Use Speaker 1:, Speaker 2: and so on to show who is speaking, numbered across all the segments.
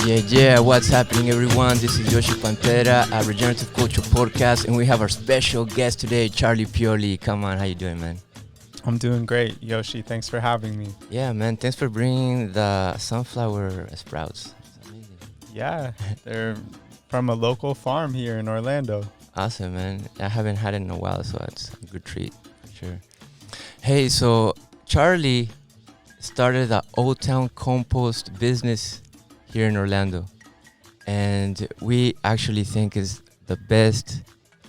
Speaker 1: Yeah. What's happening, everyone? This is Yoshi Pantera, a Regenerative Culture podcast, and we have our special guest today, Charlie Pioli. Come on, how you doing, man?
Speaker 2: I'm doing great, Yoshi. Thanks for having me.
Speaker 1: Yeah, man. Thanks for bringing the sunflower sprouts. It's amazing.
Speaker 2: Yeah, they're from a local farm here in Orlando.
Speaker 1: Awesome, man. I haven't had it in a while, so it's a good treat for sure. Hey, so Charlie started the Old Town Compost business here in Orlando, and we actually think is the best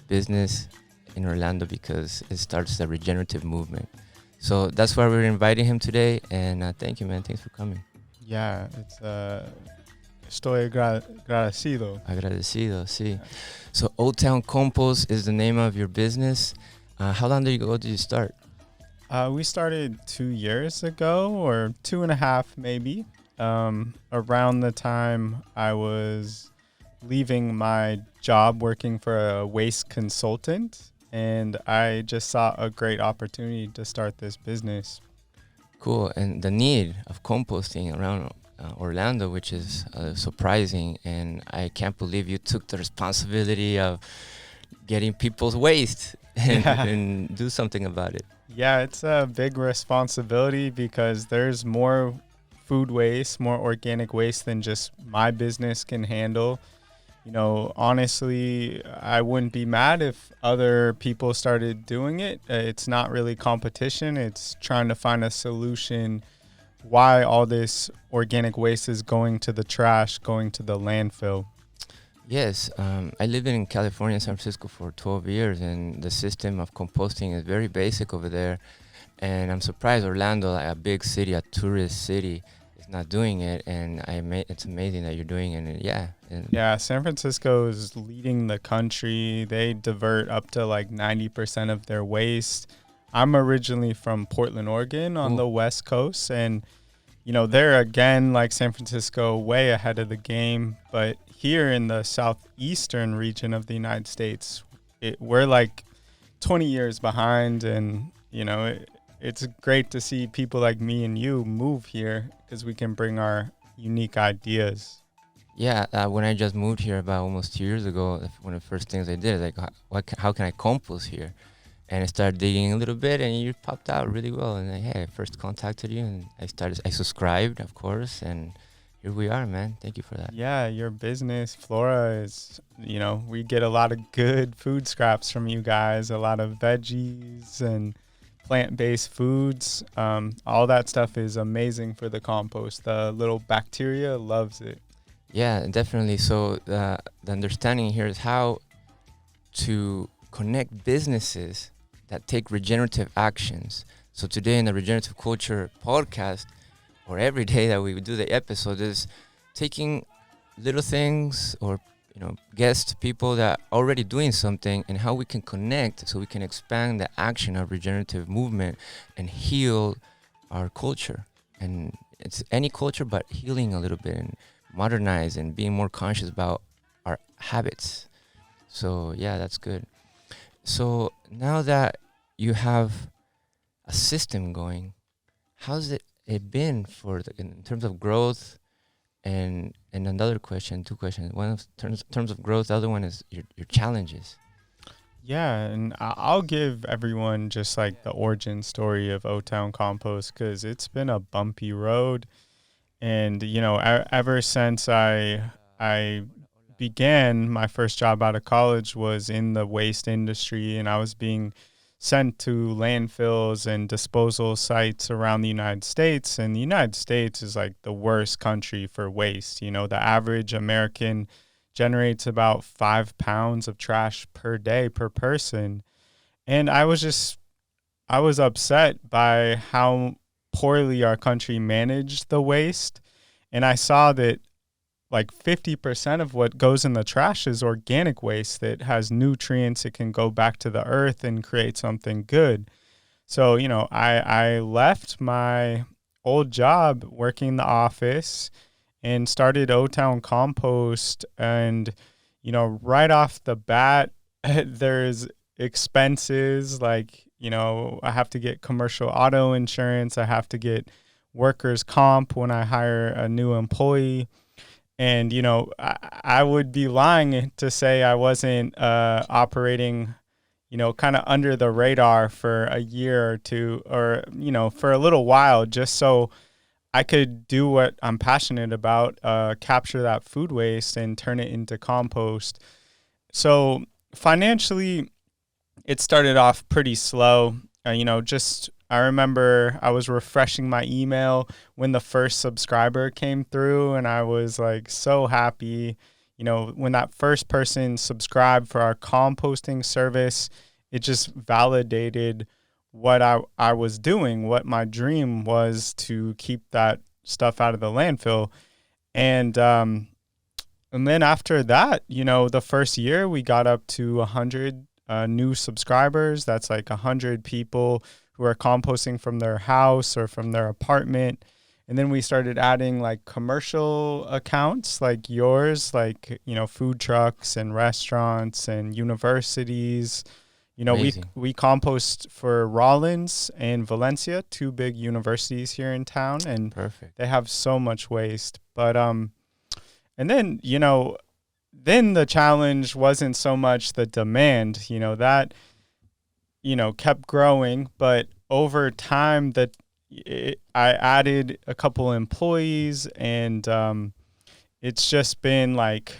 Speaker 1: business in Orlando because it starts the regenerative movement. So that's why we're inviting him today, and thank you, man. Thanks for coming.
Speaker 2: Yeah, it's estoy agradecido.
Speaker 1: Agradecido, sí. So Old Town Compost is the name of your business. How long did you start?
Speaker 2: We started 2 years ago, or 2.5 maybe. Around the time I was leaving my job working for a waste consultant, and I just saw a great opportunity to start this business.
Speaker 1: Cool. And the need of composting around Orlando, which is surprising, and I can't believe you took the responsibility of getting people's waste and do something about it.
Speaker 2: Yeah, it's a big responsibility because there's more food waste, more organic waste than just my business can handle. You know, honestly, I wouldn't be mad if other people started doing it. It's not really competition. It's trying to find a solution why all this organic waste is going to the trash, going to the landfill.
Speaker 1: Yes, I lived in California, San Francisco for 12 years, and the system of composting is very basic over there. And I'm surprised Orlando, like a big city, a tourist city, is not doing it. And it's amazing that you're doing it. And
Speaker 2: yeah, San Francisco is leading the country. They divert up to like 90% of their waste. I'm originally from Portland, Oregon, on the West Coast, and you know, they're again like San Francisco, way ahead of the game. But here in the southeastern region of the United States, we're like 20 years behind, and you know, it's great to see people like me and you move here because we can bring our unique ideas.
Speaker 1: Yeah, when I just moved here about almost 2 years ago, one of the first things I did is like, how can I compost here? And I started digging a little bit, and you popped out really well. And hey, I first contacted you, and I subscribed, of course, and here we are, man. Thank you for that.
Speaker 2: Yeah, your business, Flora, is, you know, we get a lot of good food scraps from you guys, a lot of veggies and plant-based foods. All that stuff is amazing for the compost. The little bacteria loves it.
Speaker 1: Yeah, definitely. So the understanding here is how to connect businesses that take regenerative actions. So today in the Regenerative Culture podcast, or every day that we do the episode, is taking little things or guest people that are already doing something, and how we can connect so we can expand the action of regenerative movement and heal our culture. And it's any culture, but healing a little bit and modernize and being more conscious about our habits. So yeah, that's good. So now that you have a system going, how's it been in terms of growth? And another question, two questions. One of terms of growth, the other one is your challenges.
Speaker 2: Yeah, and I'll give everyone just like the origin story of O-Town Compost because it's been a bumpy road. And, you know, ever since I began, my first job out of college was in the waste industry, and I was being sent to landfills and disposal sites around the United States. And the United States is like the worst country for waste. You know, the average American generates about 5 pounds of trash per day per person. And I was upset by how poorly our country managed the waste. And I saw that like 50% of what goes in the trash is organic waste that has nutrients. It can go back to the earth and create something good. So, you know, I left my old job working in the office and started O-Town Compost. And, you know, right off the bat, there's expenses like, you know, I have to get commercial auto insurance. I have to get workers' comp when I hire a new employee. And, I would be lying to say I wasn't operating, kind of under the radar for a year or two, or, for a little while, just so I could do what I'm passionate about, capture that food waste and turn it into compost. So financially, it started off pretty slow. Just I remember I was refreshing my email when the first subscriber came through, and I was like so happy. When that first person subscribed for our composting service, it just validated what I was doing, what my dream was, to keep that stuff out of the landfill. And then after that, the first year we got up to 100 new subscribers. That's like 100 people who are composting from their house or from their apartment. And then we started adding like commercial accounts like yours, like, food trucks and restaurants and universities.
Speaker 1: Amazing.
Speaker 2: We compost for Rollins and Valencia, two big universities here in town, and
Speaker 1: Perfect.
Speaker 2: they have so much waste. But and then, then the challenge wasn't so much the demand, that, kept growing. But over time, I added a couple employees, and it's just been like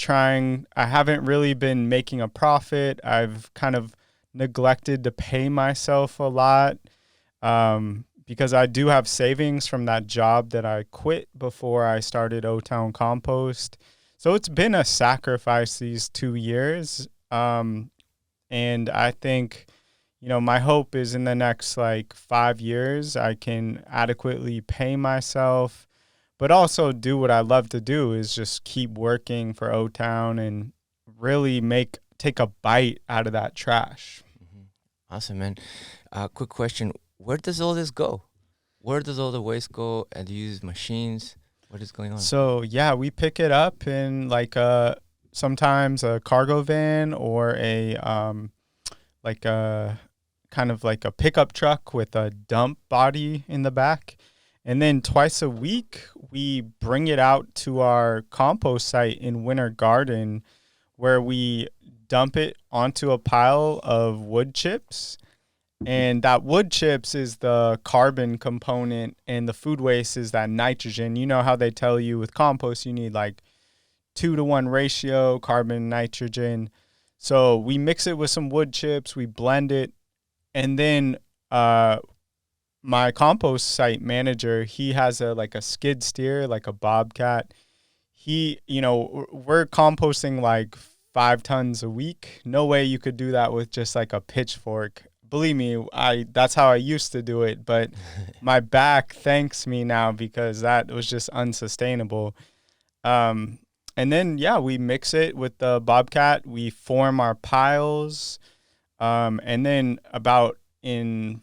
Speaker 2: I haven't really been making a profit. I've kind of neglected to pay myself a lot, because I do have savings from that job that I quit before I started O-Town Compost. So it's been a sacrifice these 2 years. And I think, my hope is in the next like 5 years, I can adequately pay myself, but also do what I love to do, is just keep working for O-Town and really take a bite out of that trash.
Speaker 1: Mm-hmm. Awesome, man. Quick question. Where does all this go? Where does all the waste go? And do you use machines? What is going on?
Speaker 2: So yeah, we pick it up in like sometimes a cargo van, or a like a kind of like a pickup truck with a dump body in the back. And then twice a week, we bring it out to our compost site in Winter Garden, where we dump it onto a pile of wood chips. And that wood chips is the carbon component, and the food waste is that nitrogen. You know how they tell you with compost you need like 2-to-1 ratio carbon nitrogen. So we mix it with some wood chips, we blend it, and then my compost site manager, he has a skid steer, like a Bobcat. We're composting like 5 tons a week. No way you could do that with just like a pitchfork. Believe me, that's how I used to do it, but my back thanks me now, because that was just unsustainable. And then, we mix it with the Bobcat. We form our piles. And then about in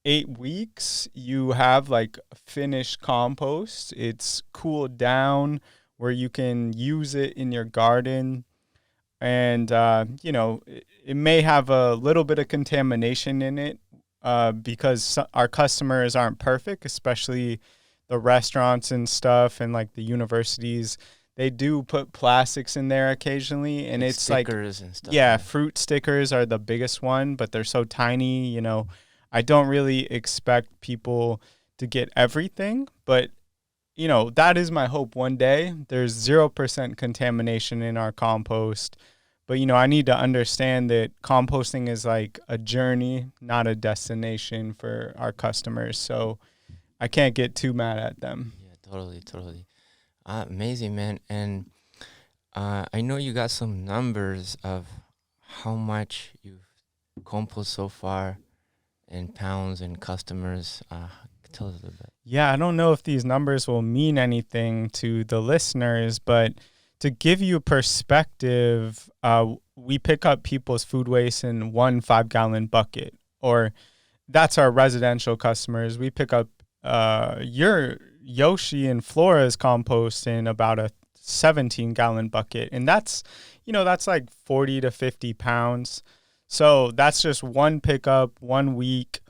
Speaker 2: 8 weeks, you have like finished compost. It's cooled down where you can use it in your garden. And, it may have a little bit of contamination in it, because our customers aren't perfect, especially the restaurants and stuff, and like the universities. They do put plastics in there occasionally, and it's
Speaker 1: stickers and stuff.
Speaker 2: Yeah, fruit stickers are the biggest one, but they're so tiny. I don't really expect people to get everything, but that is my hope one day. There's 0% contamination in our compost. But, I need to understand that composting is like a journey, not a destination for our customers. So I can't get too mad at them.
Speaker 1: Yeah, totally. Amazing, man. And I know you got some numbers of how much you've composted so far in pounds and customers. Tell us a little bit.
Speaker 2: Yeah, I don't know if these numbers will mean anything to the listeners, but to give you perspective, we pick up people's food waste in 1 5-gallon bucket, or that's our residential customers. We pick up your Yoshi and Flora's compost in about a 17-gallon bucket, and that's like 40 to 50 pounds. So that's just one pickup, 1 week.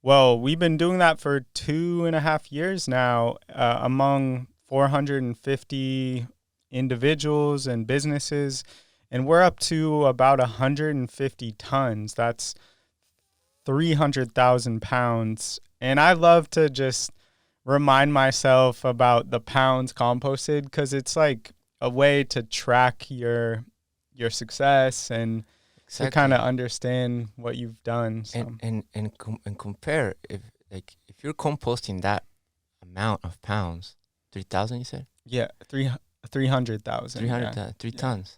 Speaker 2: Well, we've been doing that for 2.5 years now, among 450 individuals and businesses, and we're up to about 150 tons. That's 300,000 pounds. And I love to just remind myself about the pounds composted because it's like a way to track your success and to kind
Speaker 1: Exactly.
Speaker 2: of understand what you've done. So
Speaker 1: And compare if you're composting that amount of pounds, 3,000 you said?
Speaker 2: yeah, 300,000.
Speaker 1: 300
Speaker 2: Yeah,
Speaker 1: 3
Speaker 2: yeah.
Speaker 1: tons.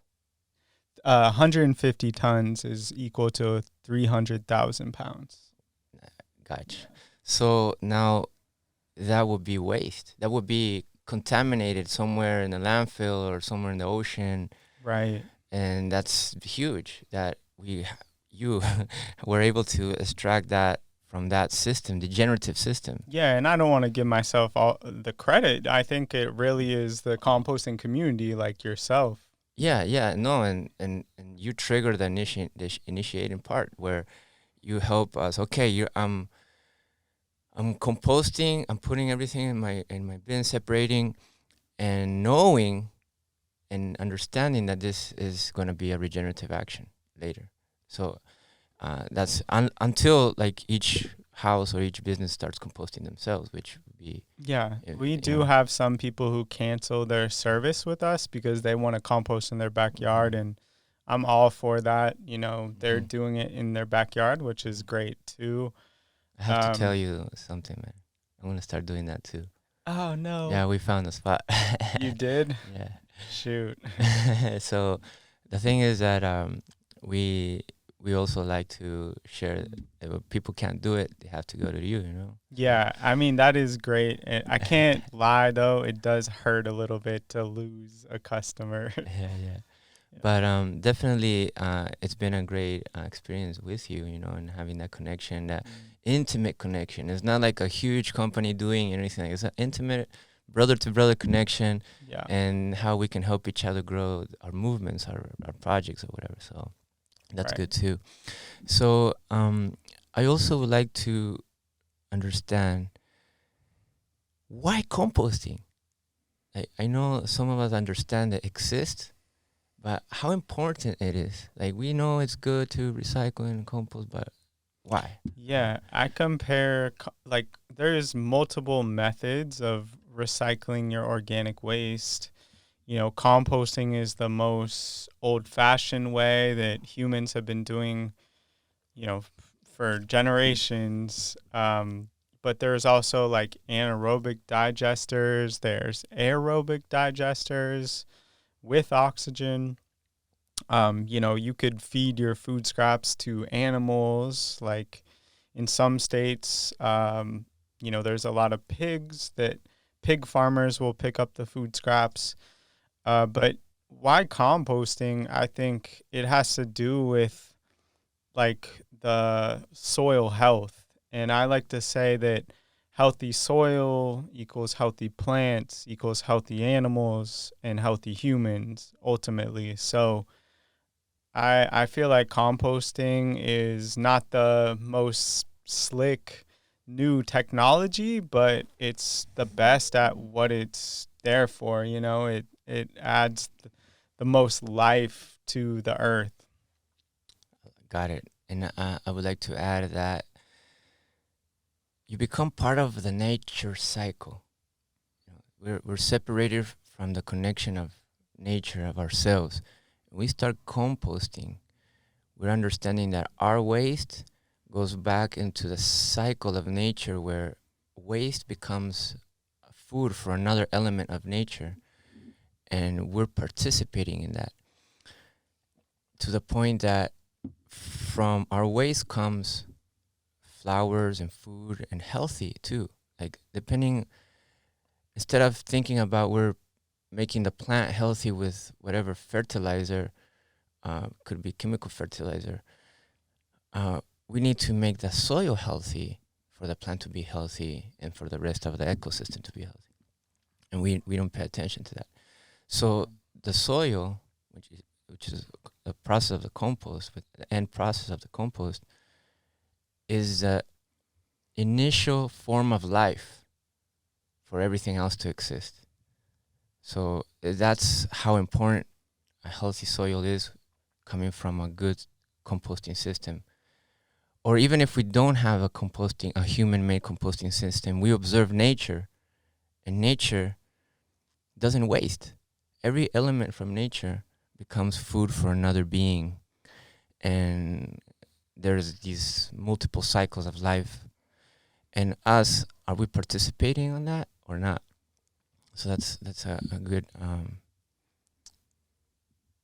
Speaker 2: 150 tons is equal to 300,000 pounds.
Speaker 1: Gotcha. So now that would be waste. That would be contaminated somewhere in the landfill or somewhere in the ocean,
Speaker 2: Right.
Speaker 1: and that's huge that you were able to extract that from that system, the generative system.
Speaker 2: Yeah, and I don't want to give myself all the credit. I think it really is the composting community like yourself.
Speaker 1: Yeah, yeah, no, and you trigger the initiating part where you help us. Okay, I'm composting. I'm putting everything in my bin, separating, and knowing and understanding that this is going to be a regenerative action later. So that's until like each house or each business starts composting themselves, which would be
Speaker 2: Yeah, we
Speaker 1: you
Speaker 2: do
Speaker 1: know.
Speaker 2: have some people who cancel their service with us because they want to compost in their backyard, and I'm all for that. You know, they're
Speaker 1: Mhm.
Speaker 2: doing it in their backyard, which is great too.
Speaker 1: I have to tell
Speaker 2: Um,
Speaker 1: you something, man. I'm gonna start doing that too.
Speaker 2: oh no,
Speaker 1: Yeah, we found a spot.
Speaker 2: you did?
Speaker 1: Yeah.
Speaker 2: Shoot.
Speaker 1: So the thing is that we we also like to share. If people can't do it, they have to go to you. You know.
Speaker 2: Yeah, I mean that is great. And I can't lie though, it does hurt a little bit to lose a customer.
Speaker 1: Yeah, yeah.
Speaker 2: Yeah.
Speaker 1: But definitely, it's been a great experience with you. You know, and having that connection, that
Speaker 2: Mm.
Speaker 1: intimate connection. It's not like a huge company doing anything. It's an intimate brother to brother connection,
Speaker 2: Yeah.
Speaker 1: and how we can help each other grow our movements, our projects, or whatever. So that's
Speaker 2: Right.
Speaker 1: good too. So I also would like to understand why composting. I know some of us understand that it exists, but how important it is. Like we know it's good to recycle and compost, but why?
Speaker 2: Yeah, I compare like there's multiple methods of recycling your organic waste. You know, composting is the most old-fashioned way that humans have been doing, you know, for generations. But there's also like anaerobic digesters, there's aerobic digesters with oxygen. You know, you could feed your food scraps to animals. Like in some states, you know, there's a lot of pigs that pig farmers will pick up the food scraps. But why composting? I think it has to do with like the soil health. And I like to say that healthy soil equals healthy plants equals healthy animals and healthy humans ultimately. So I feel like composting is not the most slick new technology, but it's the best at what it's there for. You know, it adds the most life to the earth.
Speaker 1: Got it. And I would like to add that you become part of the nature cycle. You know, we're separated from the connection of nature of ourselves. We start composting. We're understanding that our waste goes back into the cycle of nature where waste becomes food for another element of nature, and we're participating in that to the point that from our waste comes flowers and food and healthy too. Like depending, instead of thinking about we're making the plant healthy with whatever fertilizer, could be chemical fertilizer, we need to make the soil healthy for the plant to be healthy and for the rest of the ecosystem to be healthy. And we don't pay attention to that. So the soil, which is the process of the compost, but the end process of the compost is the initial form of life for everything else to exist. So that's how important a healthy soil is, coming from a good composting system. Or even if we don't have a human-made composting system, we observe nature, and nature doesn't waste. Every element from nature becomes food for another being, and there's these multiple cycles of life. And us, are we participating on that or not? So that's a good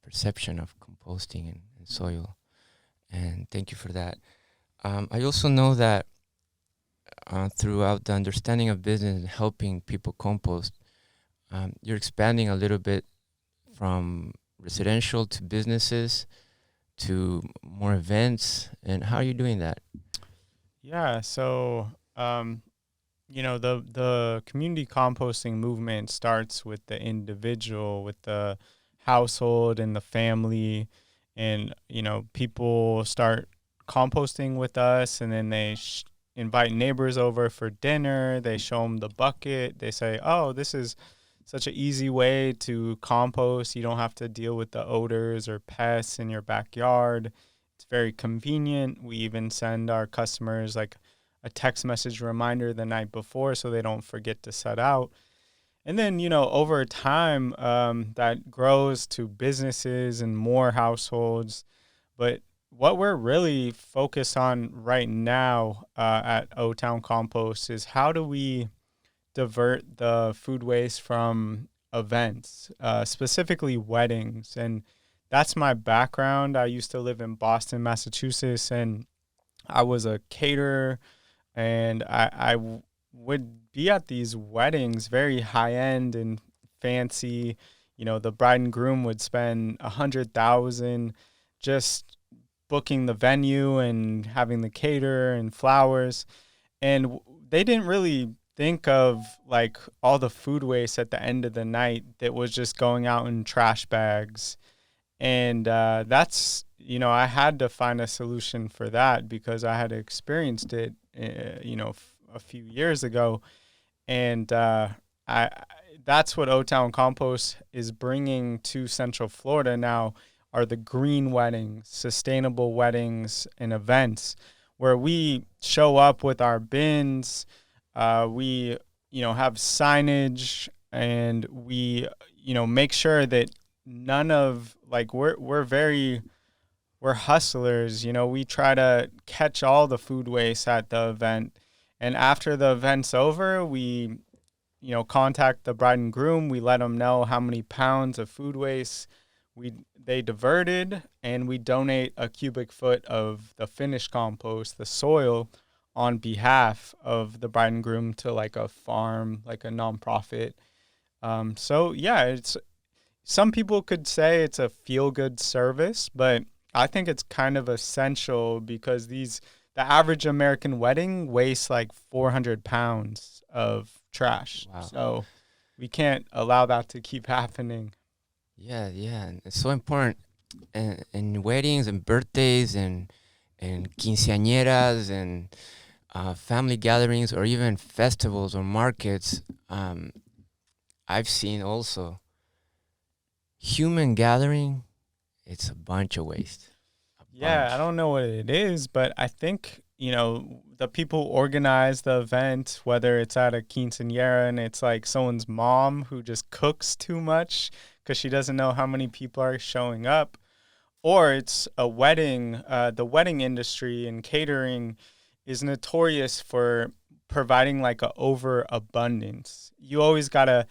Speaker 1: perception of composting and soil. And thank you for that. I also know that throughout the understanding of business and helping people compost, you're expanding a little bit from residential to businesses to more events. And how are you doing that?
Speaker 2: Yeah, so the community composting movement starts with the individual, with the household and the family, and people start composting with us, and then they invite neighbors over for dinner. They show them the bucket. They say, "Oh, this is such an easy way to compost. You don't have to deal with the odors or pests in your backyard. It's very convenient." We even send our customers like a text message reminder the night before so they don't forget to set out. And then, over time, that grows to businesses and more households. But what we're really focused on right now at O Town Compost is how do we divert the food waste from events, specifically weddings. And that's my background. I used to live in Boston, Massachusetts, and I was a caterer, and I would be at these weddings, very high end and fancy. The bride and groom would spend 100,000 just booking the venue and having the caterer and flowers, and they didn't really think of like all the food waste at the end of the night that was just going out in trash bags. And that's, I had to find a solution for that because I had experienced it, a few years ago. And I that's what O Town Compost is bringing to Central Florida now, are the green weddings, sustainable weddings and events where we show up with our bins. We, have signage, and we, make sure that none of like we're hustlers. We try to catch all the food waste at the event, and after the event's over, we, contact the bride and groom. We let them know how many pounds of food waste they diverted, and we donate a cubic foot of the finished compost, the soil, on behalf of the bride and groom to like a farm, like a nonprofit. So yeah, it's some people could say it's a feel good service, but I think it's kind of essential because the average American wedding wastes like 400 pounds of trash.
Speaker 1: Wow.
Speaker 2: So we can't allow that to keep happening.
Speaker 1: Yeah, yeah. And it's so important in weddings and birthdays and quinceañeras and family gatherings or even festivals or markets. I've seen also human gathering. It's a bunch of waste.
Speaker 2: Yeah, I don't know what it is, but I think, the people organize the event, whether it's at a quinceañera and it's like someone's mom who just cooks too much because she doesn't know how many people are showing up, or it's a wedding. The wedding industry and catering is notorious for providing like a overabundance. You always got to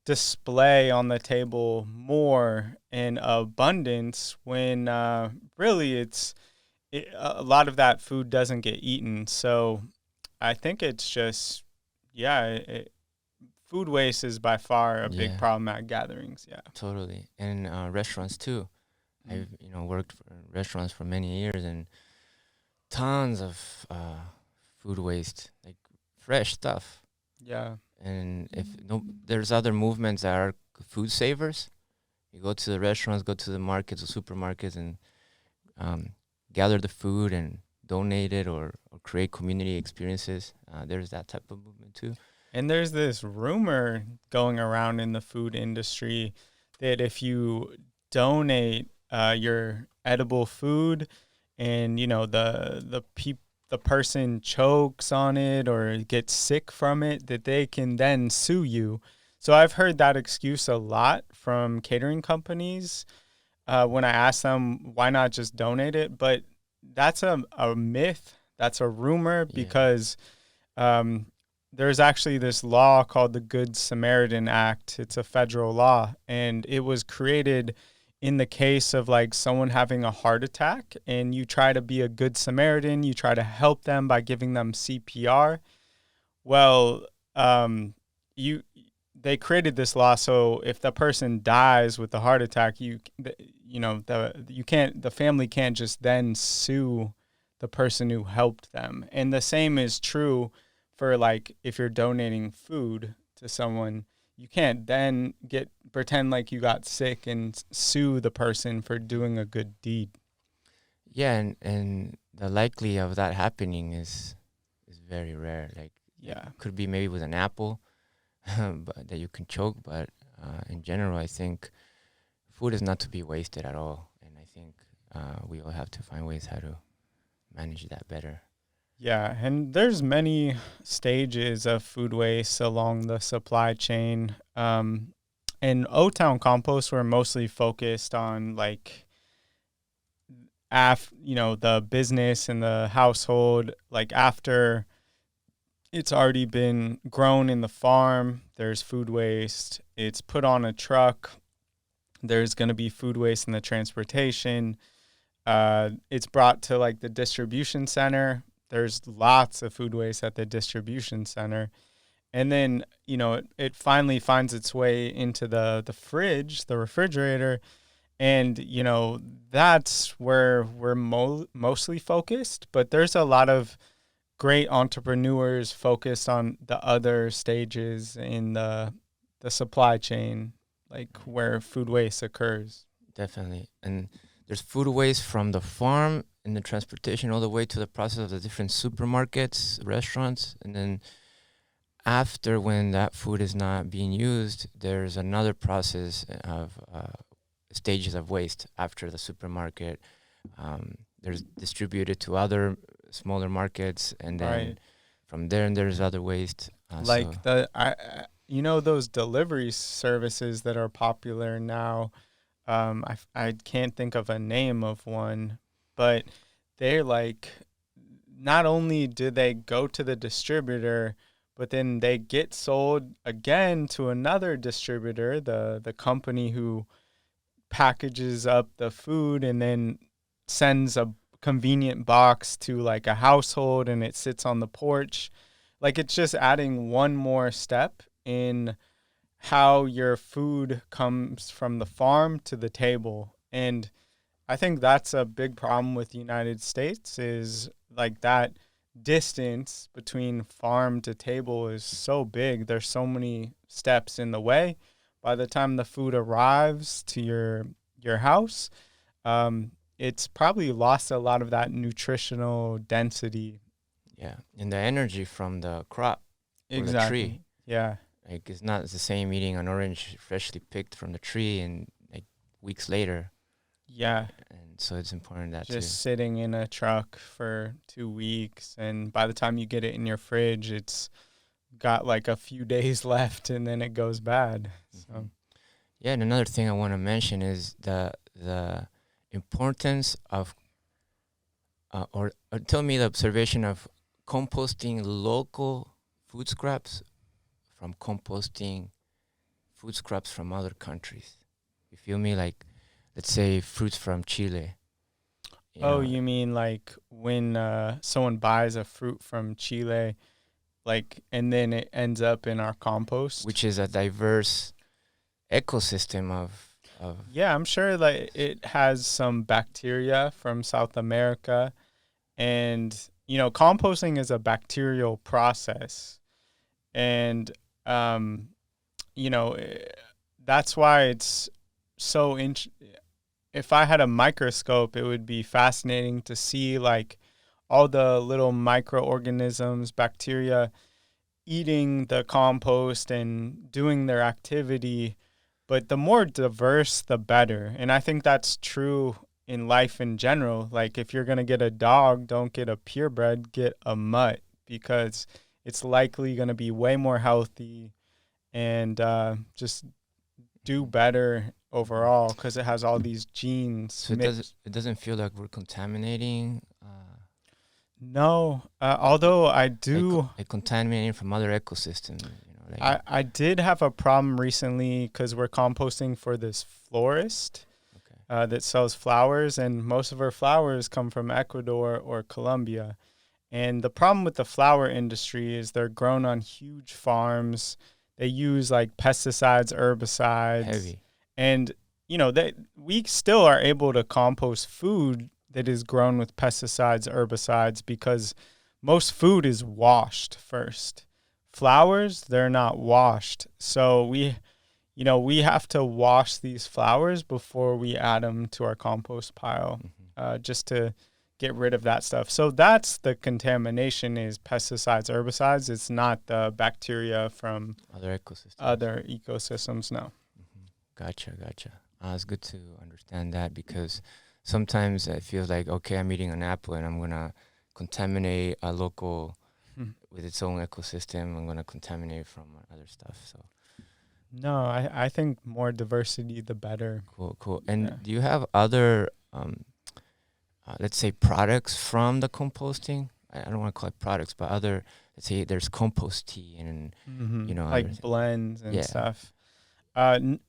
Speaker 2: display on the table more in abundance when really a lot of that food doesn't get eaten. So I think it's just, yeah, food waste is by far a big problem at gatherings. Yeah,
Speaker 1: totally. And restaurants too. I've worked for restaurants for many years, and tons of food waste, like fresh stuff.
Speaker 2: Yeah.
Speaker 1: And if there's other movements that are food savers. You go to the restaurants, go to the markets or supermarkets, and gather the food and donate it or create community experiences. There's that type of movement too.
Speaker 2: And there's this rumor going around in the food industry that if you donate your edible food and the person chokes on it or gets sick from it, that they can then sue you. So I've heard that excuse a lot from catering companies when I ask them why not just donate it. But that's a myth. That's a rumor
Speaker 1: Yeah.
Speaker 2: because um, there's actually this law called the Good Samaritan Act. It's a federal law, and it was created in the case of like someone having a heart attack, and you try to be a good Samaritan. You try to help them by giving them CPR. Well, you they created this law so if the person dies with the heart attack, the family can't just then sue the person who helped them. And the same is true for like if you're donating food to someone, you can't then pretend like you got sick and sue the person for doing a good deed.
Speaker 1: Yeah, and the likely of that happening is very rare. Like,
Speaker 2: Yeah.
Speaker 1: could be maybe with an apple, but that you can choke. But in general, I think food is not to be wasted at all, and I think we all have to find ways how to manage that better.
Speaker 2: Yeah, and there's many stages of food waste along the supply chain. In O-Town Compost, we're mostly focused on like the business and the household. Like after it's already been grown in the farm, there's food waste. It's put on a truck. There's going to be food waste in the transportation. It's brought to like the distribution center. There's lots of food waste at the distribution center. And then, it finally finds its way into the fridge, the refrigerator. And, that's where we're mostly focused. But there's a lot of great entrepreneurs focused on the other stages in the supply chain, like where food waste occurs.
Speaker 1: Definitely. And there's food waste from the farm and the transportation all the way to the process of the different supermarkets, restaurants. And then after, when that food is not being used, there's another process of stages of waste after the supermarket. There's distributed to other smaller markets, and then
Speaker 2: Right.
Speaker 1: from there, and there's other waste.
Speaker 2: Like those delivery services that are popular now. I can't think of a name of one, but they're like, not only do they go to the distributor, but then they get sold again to another distributor, the company who packages up the food and then sends a convenient box to like a household and it sits on the porch. Like it's just adding one more step in how your food comes from the farm to the table. And I think that's a big problem with the United States is like that distance between farm to table is so big. There's so many steps in the way. By the time the food arrives to your house, it's probably lost a lot of that nutritional density.
Speaker 1: Yeah, and the energy from the crop or the tree.
Speaker 2: Yeah.
Speaker 1: Like, it's not the same eating an orange freshly picked from the tree and like weeks later.
Speaker 2: Yeah.
Speaker 1: And so it's important that
Speaker 2: just sitting in a truck for 2 weeks, and by the time you get it in your fridge, it's got like a few days left, and then it goes bad. So.
Speaker 1: Yeah, and another thing I want to mention is the importance of, or tell me the observation of composting local food scraps from composting food scraps from other countries. You feel me? Like, let's say fruits from Chile.
Speaker 2: You mean like when someone buys a fruit from Chile, like, and then it ends up in our compost?
Speaker 1: Which is a diverse ecosystem of
Speaker 2: Yeah, I'm sure like it has some bacteria from South America, and composting is a bacterial process, and that's why it's so if I had a microscope, it would be fascinating to see like all the little microorganisms, bacteria eating the compost and doing their activity, but the more diverse, the better. And I think that's true in life in general. Like if you're going to get a dog, don't get a purebred, get a mutt, because it's likely going to be way more healthy and just do better overall because it has all these genes.
Speaker 1: So it doesn't feel like we're contaminating.
Speaker 2: No, although I do.
Speaker 1: Like contaminating from other ecosystems. Like
Speaker 2: I did have a problem recently because we're composting for this florist that sells flowers, and most of her flowers come from Ecuador or Colombia. And the problem with the flower industry is they're grown on huge farms. They use like pesticides, herbicides.
Speaker 1: heavy.
Speaker 2: And, we still are able to compost food that is grown with pesticides, herbicides, because most food is washed first. Flowers, they're not washed. So we have to wash these flowers before we add them to our compost pile, just to get rid of that stuff. So that's the contamination, is pesticides, herbicides. It's not the bacteria from
Speaker 1: Other ecosystems.
Speaker 2: No.
Speaker 1: Gotcha. It's good to understand that, because sometimes it feels like, okay, I'm eating an apple and I'm going to contaminate a local with its own ecosystem. I'm going to contaminate from other stuff. So
Speaker 2: No, I think more diversity, the better.
Speaker 1: Cool. And do you have other, let's say, products from the composting? I don't want to call it products, but other, let's say there's compost tea and,
Speaker 2: like blends and stuff.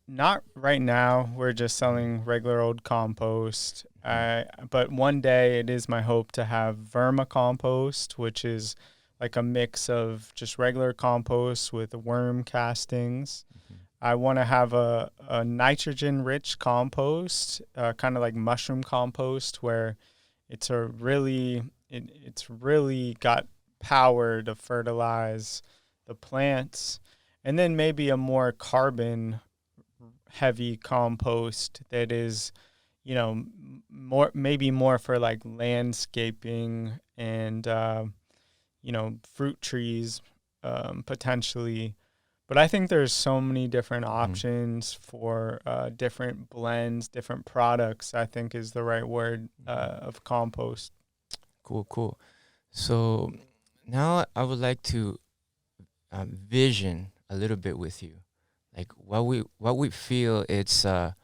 Speaker 2: Not right now. We're just selling regular old compost. But one day it is my hope to have vermicompost, which is like a mix of just regular compost with worm castings. I want to have a nitrogen-rich compost, kind of like mushroom compost, where it's really got power to fertilize the plants. And then maybe a more carbon-heavy compost that is, more for like landscaping and fruit trees, potentially. But I think there's so many different options for different blends, different products, I think is the right word, of compost.
Speaker 1: Cool. So now I would like to vision a little bit with you, like what we feel it's a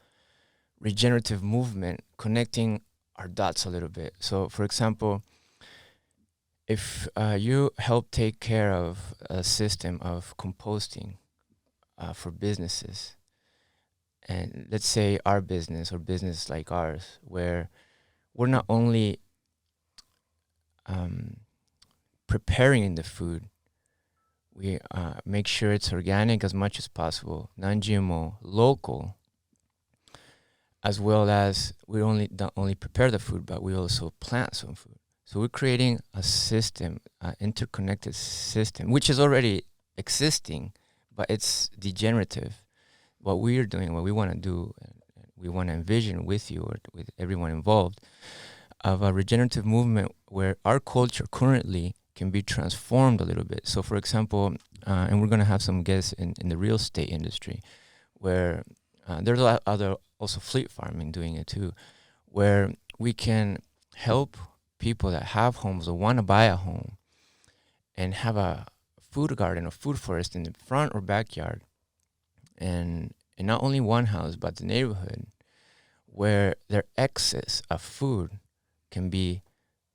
Speaker 1: regenerative movement, connecting our dots a little bit. So, for example, if you help take care of a system of composting for businesses, and let's say our business or business like ours, where we're not only preparing the food, we make sure it's organic as much as possible, non-GMO, local, as well as we don't only prepare the food, but we also plant some food. So we're creating a system, an interconnected system, which is already existing, but it's degenerative. What we are doing, what we want to do, we want to envision with you or with everyone involved, of a regenerative movement where our culture currently can be transformed a little bit. So, for example, and we're going to have some guests in the real estate industry, where there's a lot other also fleet farming doing it too, where we can help people that have homes or want to buy a home and have a food garden or food forest in the front or backyard, and not only one house but the neighborhood, where their excess of food can be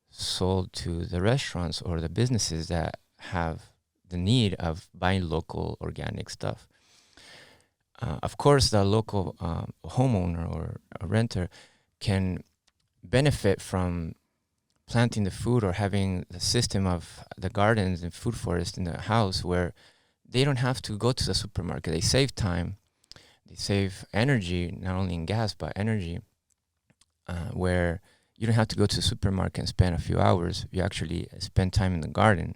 Speaker 1: sold to the restaurants or the businesses that have the need of buying local organic stuff. Of course, the local homeowner or a renter can benefit from planting the food or having the system of the gardens and food forest in the house, where they don't have to go to the supermarket. They save time, they save energy, not only in gas but energy, where you don't have to go to the supermarket and spend a few hours. You actually spend time in the garden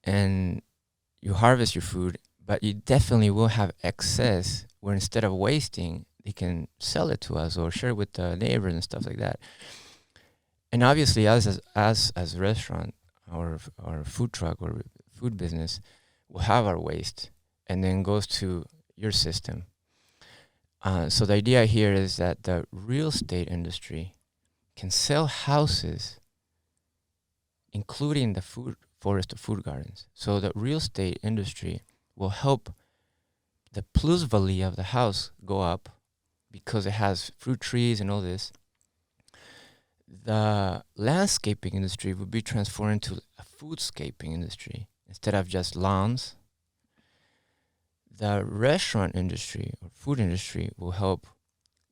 Speaker 1: and you harvest your food, but you definitely will have excess, where instead of wasting, they can sell it to us or share it with the neighbors and stuff like that. And obviously, as a restaurant or food truck or food business, will have our waste and then goes to your system. So the idea here is that the real estate industry can sell houses, including the food forest or food gardens. So the real estate industry will help the plusvalue of the house go up because it has fruit trees and all this. The landscaping industry would be transformed into a foodscaping industry instead of just lawns. The restaurant industry or food industry will help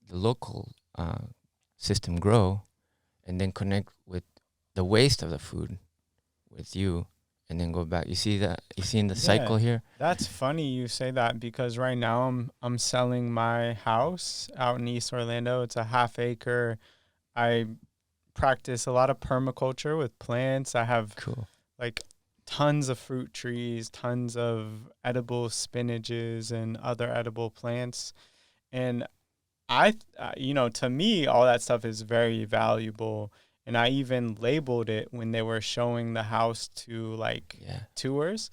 Speaker 1: the local system grow and then connect with the waste of the food with you and then go back. You see that? You see in the cycle here?
Speaker 2: That's funny you say that, because right now I'm selling my house out in East Orlando. It's a half acre. I practice a lot of permaculture with plants. I have
Speaker 1: Cool.
Speaker 2: like tons of fruit trees, tons of edible spinaches and other edible plants. And to me, all that stuff is very valuable. And I even labeled it when they were showing the house to tours.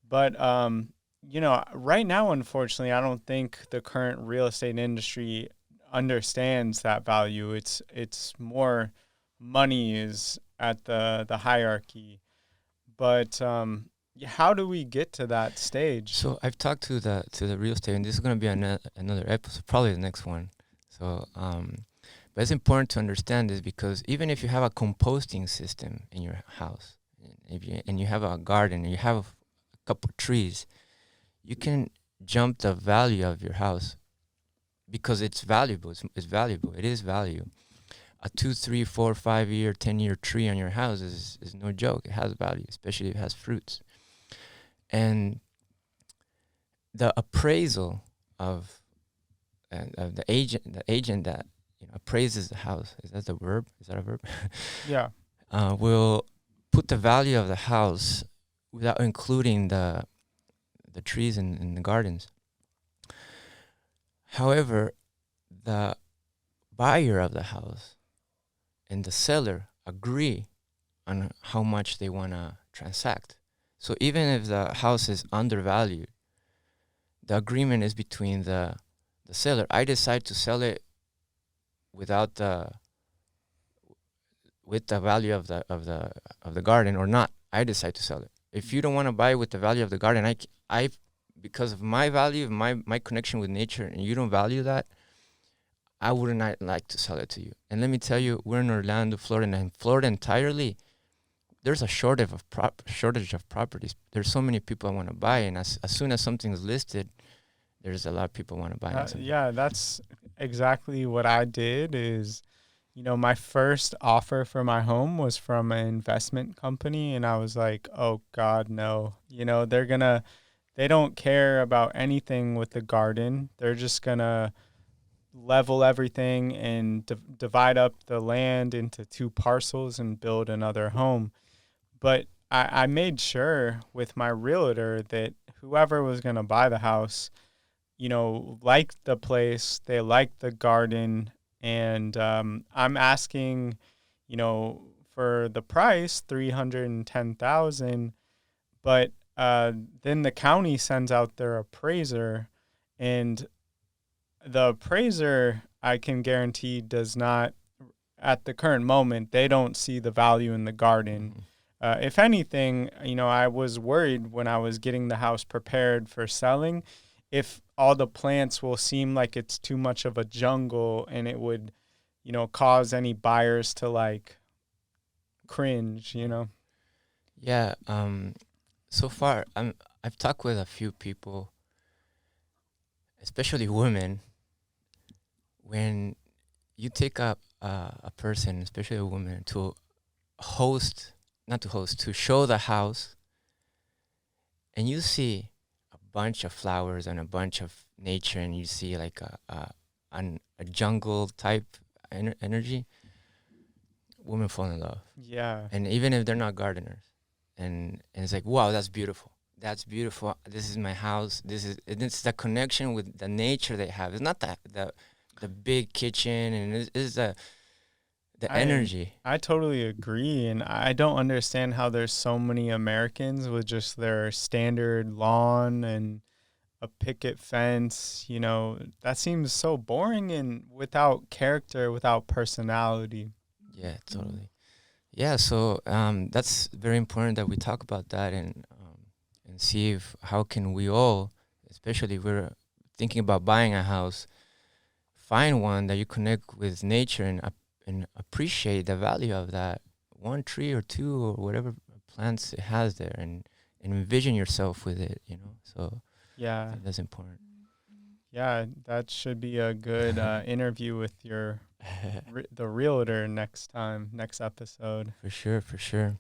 Speaker 2: But, right now, unfortunately, I don't think the current real estate industry understands that value. It's more money is at the hierarchy. But how do we get to that stage?
Speaker 1: So I've talked to the real estate, and this is going to be another episode, probably the next one. So, but it's important to understand this because even if you have a composting system in your house, and you have a garden, and you have a couple of trees, you can jump the value of your house because it's valuable. It's valuable. It is value. A 2, 3, 4, 5 year, 10-year tree on your house is no joke. It has value, especially if it has fruits. And the appraisal of the agent that appraises the house, is that the verb? Is that a verb?
Speaker 2: Yeah.
Speaker 1: Will put the value of the house without including the trees in the gardens. However, the buyer of the house and the seller agree on how much they want to transact. So even if the house is undervalued, the agreement is between the seller. I decide to sell it with the value of the garden or not. I decide to sell it. If you don't want to buy with the value of the garden, I because of my value, my connection with nature, and you don't value that, I would not like to sell it to you. And let me tell you, we're in Orlando, Florida, and Florida entirely, there's a shortage of properties. There's so many people want to buy, and as soon as something's listed, there's a lot of people want to buy.
Speaker 2: Yeah, that's exactly what I did. Is my first offer for my home was from an investment company, and I was like, oh God, no. They don't care about anything with the garden. They're just gonna level everything and divide up the land into 2 parcels and build another home. But I made sure with my realtor that whoever was going to buy the house, liked the place, they liked the garden, and I'm asking, for the price, $310,000, but then the county sends out their appraiser, and the appraiser, I can guarantee, does not, at the current moment, they don't see the value in the garden. If anything, I was worried when I was getting the house prepared for selling, if all the plants will seem like it's too much of a jungle and it would, cause any buyers to cringe,
Speaker 1: Yeah. So far, I've talked with a few people, especially women. When you take up a person, especially a woman, to show the house, and you see a bunch of flowers and a bunch of nature, and you see like a jungle type energy, women fall in love.
Speaker 2: Yeah.
Speaker 1: And even if they're not gardeners, and it's like, wow, that's beautiful. That's beautiful. This is my house. It's the connection with the nature they have. It's not the big kitchen, and it's the energy.
Speaker 2: I totally agree, and I don't understand how there's so many Americans with just their standard lawn and a picket fence. You know, that seems so boring and without character, without personality.
Speaker 1: Yeah, totally. Yeah, so that's very important that we talk about that and see if how can we all, especially if we're thinking about buying a house, find one that you connect with nature and appreciate the value of that one tree or two or whatever plants it has there and envision yourself with it, you know. So I
Speaker 2: Yeah,
Speaker 1: think that's important.
Speaker 2: yeah, that should be a good interview with the realtor next episode.
Speaker 1: For sure, for sure.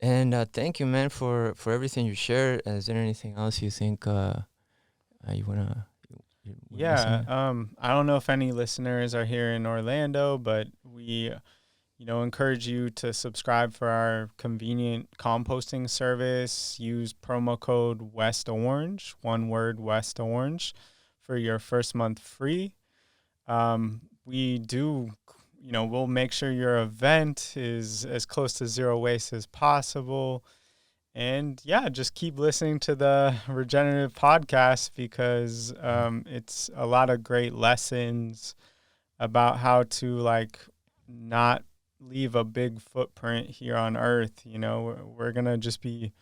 Speaker 1: And thank you, man, for everything you shared. Is there anything else you think you wanna we're
Speaker 2: Yeah,
Speaker 1: missing?
Speaker 2: I don't know if any listeners are here in Orlando, but we, encourage you to subscribe for our convenient composting service. Use promo code West Orange, one word West Orange, for your first month free. We do, we'll make sure your event is as close to zero waste as possible. And yeah, just keep listening to the Regenerative podcast because it's a lot of great lessons about how to like not leave a big footprint here on Earth. You know, we're gonna just be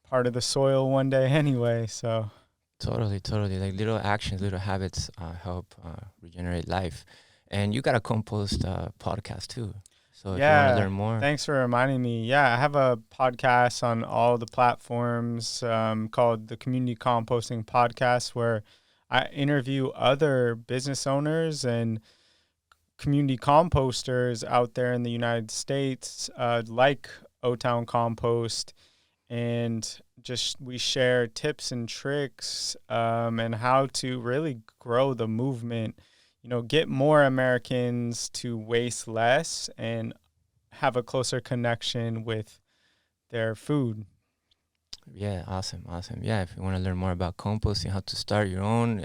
Speaker 2: part of the soil one day anyway. So
Speaker 1: Totally, totally. Like little actions, little habits help regenerate life. And you got a compost podcast too. So if you want to
Speaker 2: yeah,
Speaker 1: learn more,
Speaker 2: thanks for reminding me. Yeah, I have a podcast on all the platforms called the Community Composting Podcast, where I interview other business owners and community composters out there in the United States, like O-Town Compost, and just we share tips and tricks and how to really grow the movement. You know, get more Americans to waste less and have a closer connection with their food.
Speaker 1: yeah, awesome, awesome. Yeah, if you want to learn more about composting, how to start your own,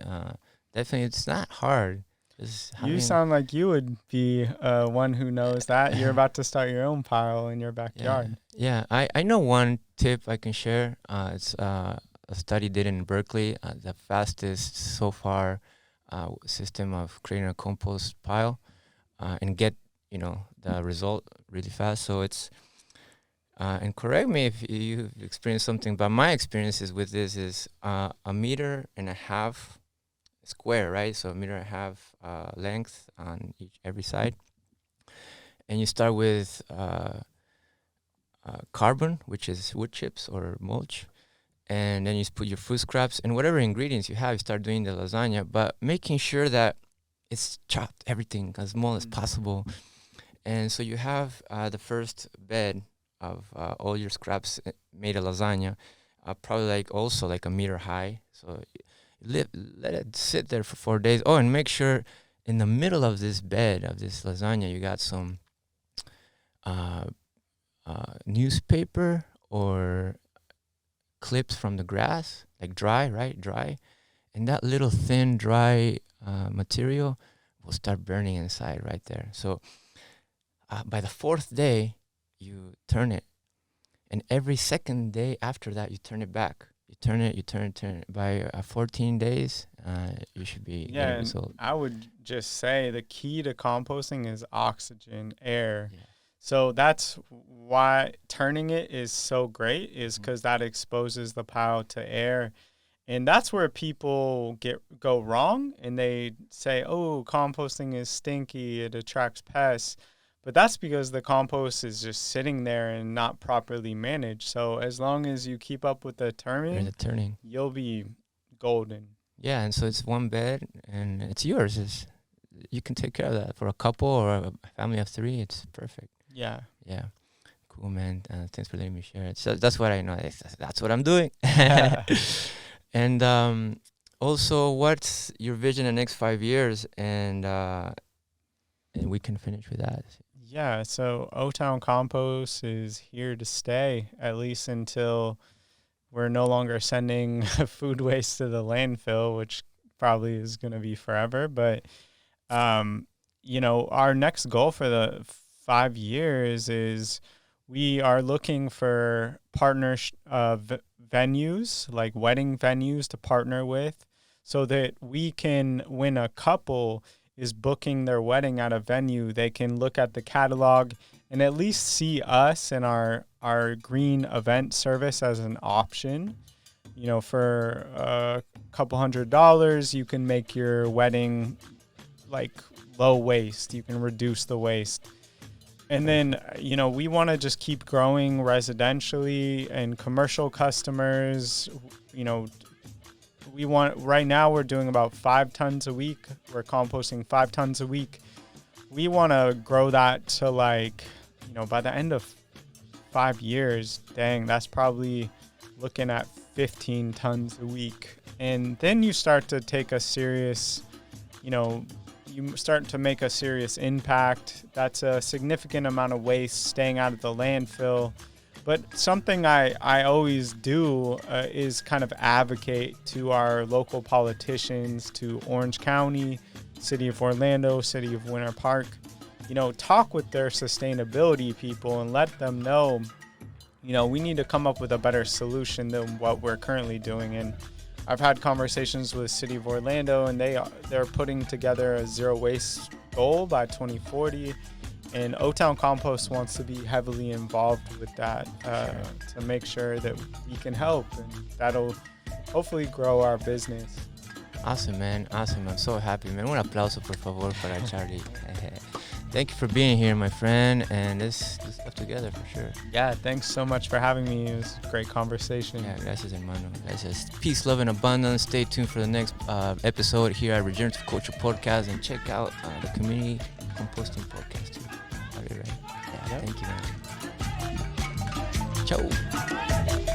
Speaker 1: definitely it's not hard. Just
Speaker 2: You
Speaker 1: having,
Speaker 2: sound like you would be one who knows that. You're about to start your own pile in your
Speaker 1: yeah,
Speaker 2: backyard.
Speaker 1: yeah. I know one tip I can share. It's a study did in Berkeley, the fastest so far system of creating a compost pile and get the result really fast. So it's and correct me if you've experienced something, but my experiences with this is a meter and a half square, right? So a meter and a half length on every side, and you start with carbon, which is wood chips or mulch, and then you put your food scraps and whatever ingredients you have. You start doing the lasagna, but making sure that it's chopped everything as small as possible. And so you have the first bed of all your scraps made a lasagna, probably like also like a meter high. So let it sit there for 4 days. Oh, and make sure in the middle of this bed of this lasagna you got some uh, newspaper or clips from the grass, like dry, right? Dry. And that little thin, dry material will start burning inside right there. So by the fourth day, you turn it. And every second day after that, you turn it back. You turn it, you turn it. By 14 days, you should be
Speaker 2: Yeah,
Speaker 1: getting
Speaker 2: and
Speaker 1: result.
Speaker 2: I would just say the key to composting is oxygen, air.
Speaker 1: Yeah.
Speaker 2: So that's why turning it is so great, is
Speaker 1: Mhm.
Speaker 2: because that exposes the pile to air. And that's where people go wrong, and they say, "Oh, composting is stinky; it attracts pests." But that's because the compost is just sitting there and not properly managed. So as long as you keep up with the
Speaker 1: Or the
Speaker 2: turning,
Speaker 1: turning.
Speaker 2: you'll be golden.
Speaker 1: Yeah, and so it's one bed and it's yours. You can take care of that for a couple or a family of three. It's perfect.
Speaker 2: Yeah.
Speaker 1: Yeah. Cool, man. Thanks for letting me share it. So that's what I know. That's what I'm doing. And also, what's your vision in the next 5 years? And we can finish with that.
Speaker 2: Yeah, so O-Town Compost is here to stay, at least until we're no longer sending food waste to the landfill, which probably is going to be forever. But our next goal for the 5 years is we are looking for venues, like wedding venues to partner with, so that we can, when a couple is booking their wedding at a venue, they can look at the catalog and at least see us and our green event service as an option. For a couple $100, you can make your wedding like low waste. You can reduce the waste. And then, we want to just keep growing residentially and commercial customers. Right now we're doing about 5 tons a week. We're composting 5 tons a week. We want to grow that to by the end of 5 years, that's probably looking at 15 tons a week. And then you start to take a serious, you start to make a serious impact. That's a significant amount of waste staying out of the landfill. But something I always do is kind of advocate to our local politicians, to Orange County, City of Orlando, City of Winter Park, talk with their sustainability people and let them know, we need to come up with a better solution than what we're currently doing. And I've had conversations with City of Orlando, and they're putting together a zero waste goal by 2040. And O-Town Compost wants to be heavily involved with that to make sure that we can help, and that'll hopefully grow our business.
Speaker 1: Awesome, man. Awesome. I'm so happy, man. Un aplauso, por favor, para Charlie. Thank you for being here, my friend, and let's stuff together for sure.
Speaker 2: Yeah, thanks so much for having me. It was a great conversation.
Speaker 1: Yeah, gracias, hermano. Gracias. Peace, love, and abundance. Stay tuned for the next episode here at Regenerative Culture Podcast, and check out the Community Composting Podcast too. Are you right? Yeah, yep. Thank you, man. Ciao.